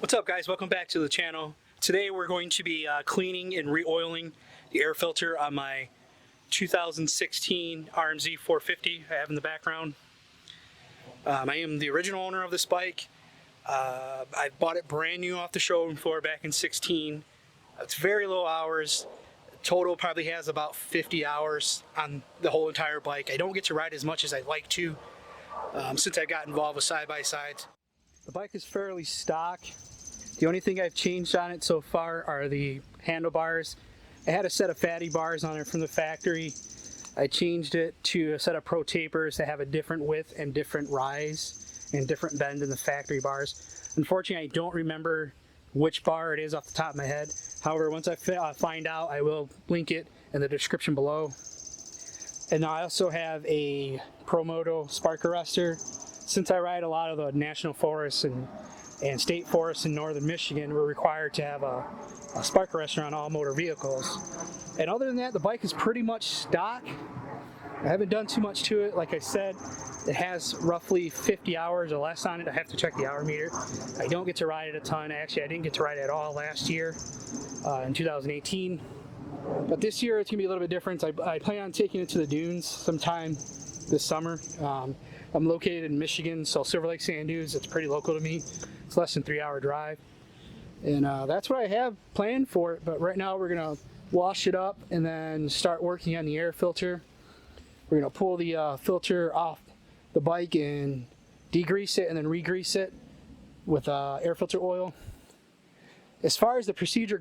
What's up, guys? Welcome back to the channel. Today we're going to be cleaning and re-oiling the air filter on my 2016 RMZ 450 I have in the background. I am the original owner of this bike. I bought it brand new off the showroom floor back in 16. It's very low hours. Total probably has about 50 hours on the whole entire bike. I don't get to ride as much as I'd like to since I got involved with side-by-sides. The bike is fairly stock. The only thing I've changed on it so far are the handlebars. I had a set of fatty bars on it from the factory. I changed it to a set of pro tapers that have a different width and different rise and different bend than the factory bars. Unfortunately, I don't remember which bar it is off the top of my head. However, once I find out, I will link it in the description below. And I also have a Promoto spark arrestor. Since I ride a lot of the national forests and state forests in northern Michigan, we're required to have a spark arrestor on all motor vehicles. And other than that, the bike is pretty much stock. I haven't done too much to it. Like I said, it has roughly 50 hours or less on it. I have to check the hour meter. I don't get to ride it a ton. Actually, I didn't get to ride it at all last year in 2018. But this year it's gonna be a little bit different. I plan on taking it to the dunes sometime this summer. I'm located in Michigan, so Silver Lake Sand Dunes, it's pretty local to me. It's less than 3-hour drive. And that's what I have planned for it. But right now we're gonna wash it up and then start working on the air filter. We're gonna pull the filter off the bike and degrease it and then re-grease it with air filter oil. As far as the procedure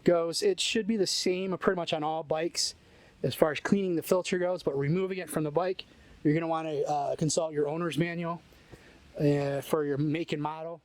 goes, it should be the same pretty much on all bikes as far as cleaning the filter goes, but removing it from the bike, you're going to want to consult your owner's manual for your make and model.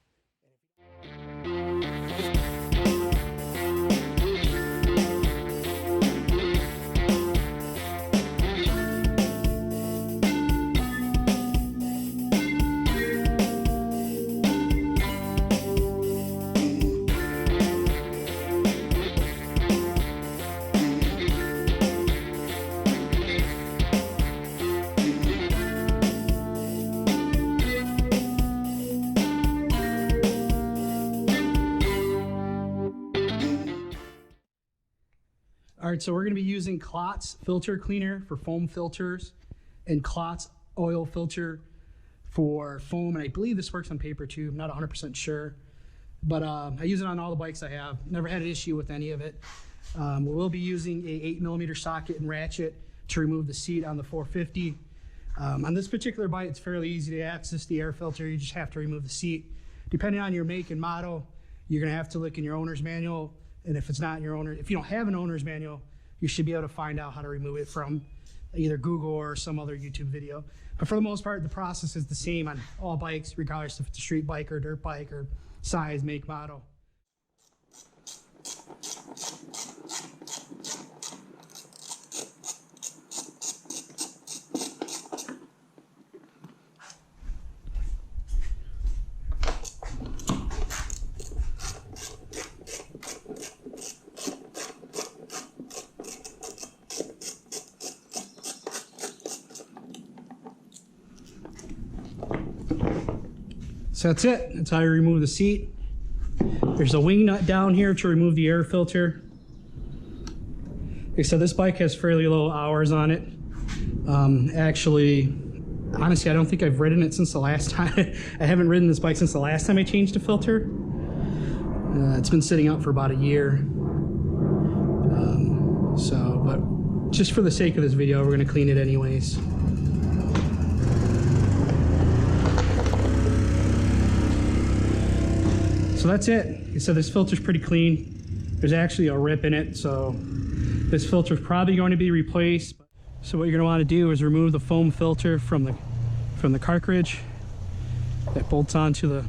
All right, so we're going to be using Klotz filter cleaner for foam filters and Klotz oil filter for foam, and I believe this works on paper too. I'm not 100% sure, but I use it on all the bikes I have. Never had an issue with any of it. We will be using a 8mm socket and ratchet to remove the seat on the 450. On this particular bike, it's fairly easy to access the air filter. You just have to remove the seat. Depending on your make and model, you're going to have to look in your owner's manual. And if it's not your owner, if you don't have an owner's manual, you should be able to find out how to remove it from either Google or some other YouTube video. But for the most part, the process is the same on all bikes, regardless if it's a street bike or dirt bike or size, make, model. So that's it. That's how you remove the seat. There's a wing nut down here to remove the air filter. Like I said, this bike has fairly low hours on it. Actually, honestly, I don't think I've ridden it since the last time. I haven't ridden this bike since the last time I changed the filter. It's been sitting out for about a year. But just for the sake of this video, we're gonna clean it anyways. So that's it. So this filter's pretty clean. There's actually a rip in it, so this filter's probably going to be replaced. So what you're going to want to do is remove the foam filter from the cartridge that bolts onto the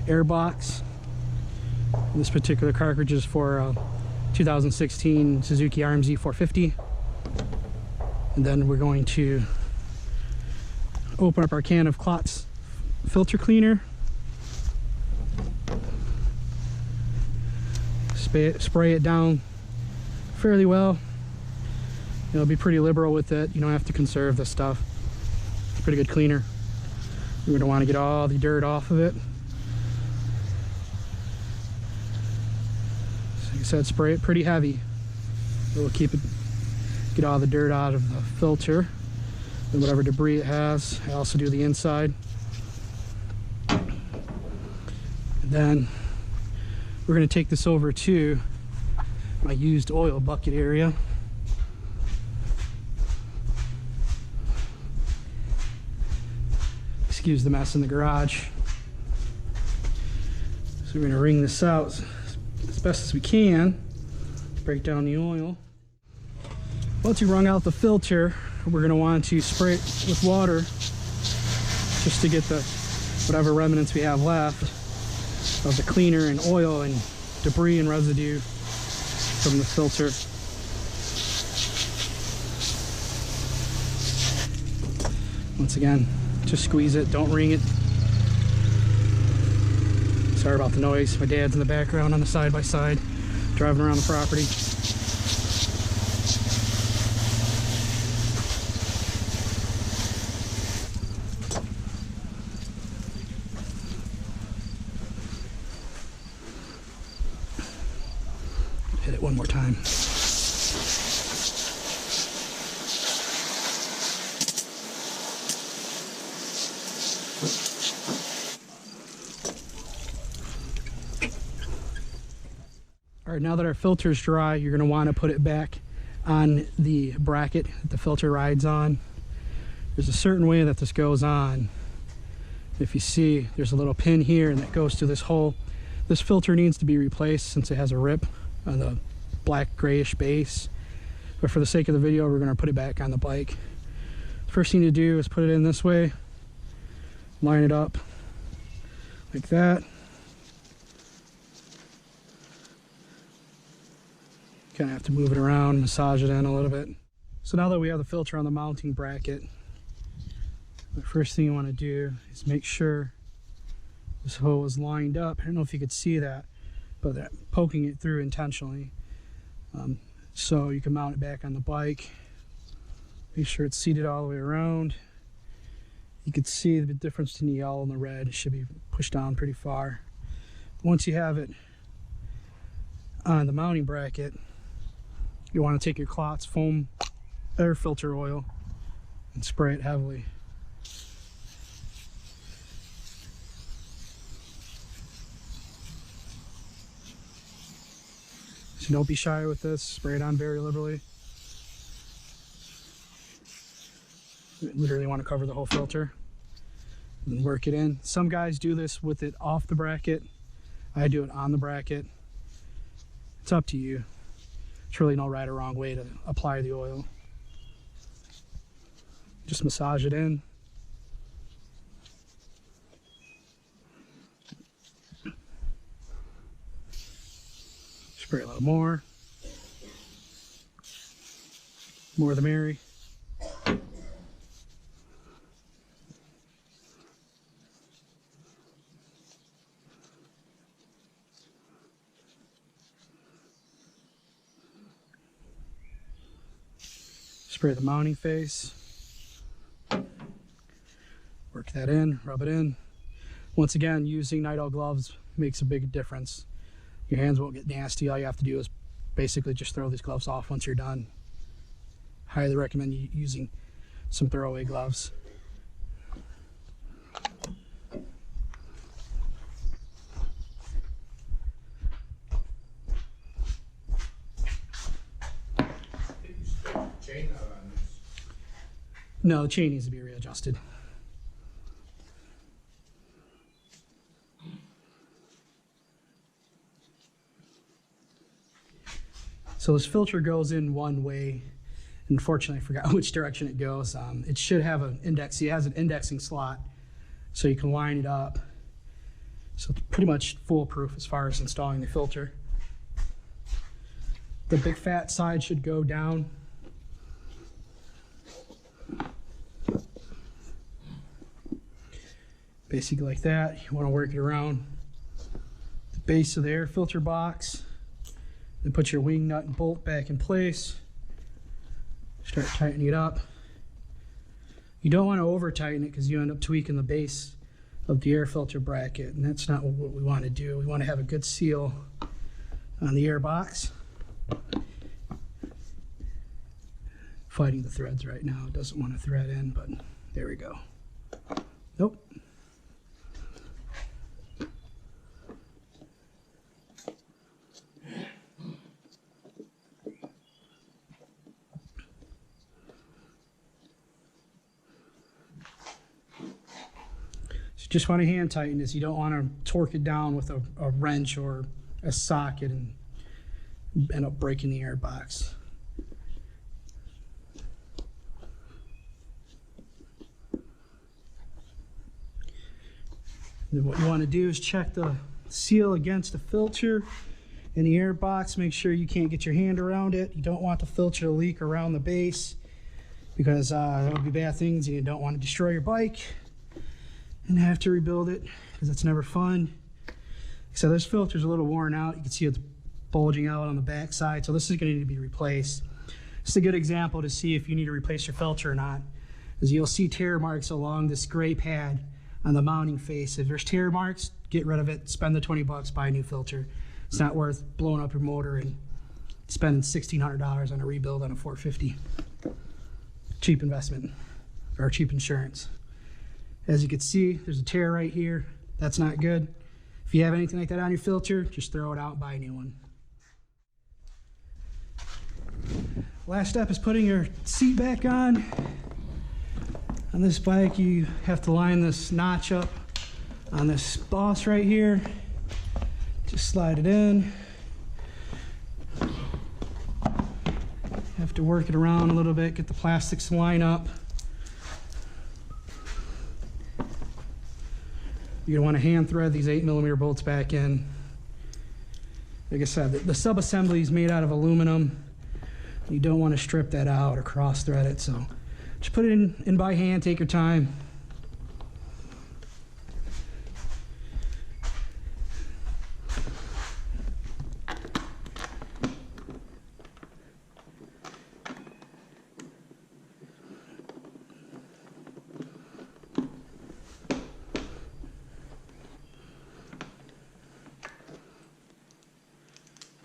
air box. And this particular cartridge is for 2016 Suzuki RMZ 450. And then we're going to open up our can of Klotz filter cleaner. Spray it down fairly well. You'll be pretty liberal with it. You don't have to conserve this stuff. It's a pretty good cleaner. You're going to want to get all the dirt off of it. Like I said, spray it pretty heavy. It will keep it, get all the dirt out of the filter and whatever debris it has. I also do the inside. And then we're going to take this over to my used oil bucket area. Excuse the mess in the garage. So we're going to wring this out as best as we can. Break down the oil. Once you wrung out the filter, we're going to want to spray it with water just to get the whatever remnants we have left of the cleaner and oil and debris and residue from the filter. Once again, just squeeze it, don't wring it. Sorry about the noise. My dad's in the background on the side-by-side, driving around the property. Hit it one more time. All right, now that our filter is dry, you're going to want to put it back on the bracket that the filter rides on. There's a certain way that this goes on. If you see, there's a little pin here and that goes to this hole. This filter needs to be replaced since it has a rip on the black grayish base. But for the sake of the video, we're going to put it back on the bike. First thing to do is put it in this way, line it up like that. Kind of have to move it around, massage it in a little bit. So now that we have the filter on the mounting bracket, the first thing you want to do is make sure this hole is lined up. I don't know if you could see that, but I'm poking it through intentionally. So you can mount it back on the bike. Make sure it's seated all the way around. You can see the difference between the yellow and the red. It should be pushed down pretty far. Once you have it on the mounting bracket, you want to take your Klotz foam air filter oil and spray it heavily. So don't be shy with this, spray it on very liberally. You literally want to cover the whole filter and work it in. Some guys do this with it off the bracket. I do it on the bracket. It's up to you. There's really no right or wrong way to apply the oil. Just massage it in. Spray a little more. More the merry. Spray the mounting face. Work that in, rub it in. Once again, using night owl gloves makes a big difference. Your hands won't get nasty. All you have to do is basically just throw these gloves off once you're done. Highly recommend you using some throwaway gloves. No, the chain needs to be readjusted. So this filter goes in one way. Unfortunately, I forgot which direction it goes. It should have an index. It has an indexing slot, so you can line it up. So it's pretty much foolproof as far as installing the filter. The big fat side should go down. Basically like that. You want to work it around the base of the air filter box. Then put your wing nut and bolt back in place. Start tightening it up. You don't want to over tighten it because you end up tweaking the base of the air filter bracket, and that's not what we want to do. We want to have a good seal on the air box. Fighting the threads right now. It doesn't want to thread in, but there we go. Nope. Just want to hand tighten this. You don't want to torque it down with a wrench or a socket and end up breaking the air box. Then what you want to do is check the seal against the filter in the air box. Make sure you can't get your hand around it. You don't want the filter to leak around the base because that would be bad things, and you don't want to destroy your bike and have to rebuild it because that's never fun. So this filter's a little worn out. You can see it's bulging out on the back side, so this is going to need to be replaced. It's a good example to see if you need to replace your filter or not, is you'll see tear marks along this gray pad on the mounting face. If there's tear marks, get rid of it, spend the 20 bucks, buy a new filter. It's not worth blowing up your motor and spending $1,600 on a rebuild on a 450. Cheap investment, or cheap insurance. As you can see, there's a tear right here. That's not good. If you have anything like that on your filter, just throw it out and buy a new one. Last step is putting your seat back on. On this bike, you have to line this notch up on this boss right here. Just slide it in. Have to work it around a little bit, get the plastics to line up. You're gonna want to hand thread these 8mm bolts back in. Like I said, the sub-assembly is made out of aluminum. You don't want to strip that out or cross thread it, so just put it in by hand, take your time.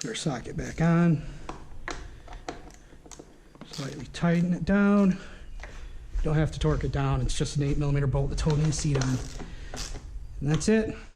Put our socket back on. Slightly tighten it down. Don't have to torque it down. It's just an 8mm bolt that's holding the seat on. And that's it.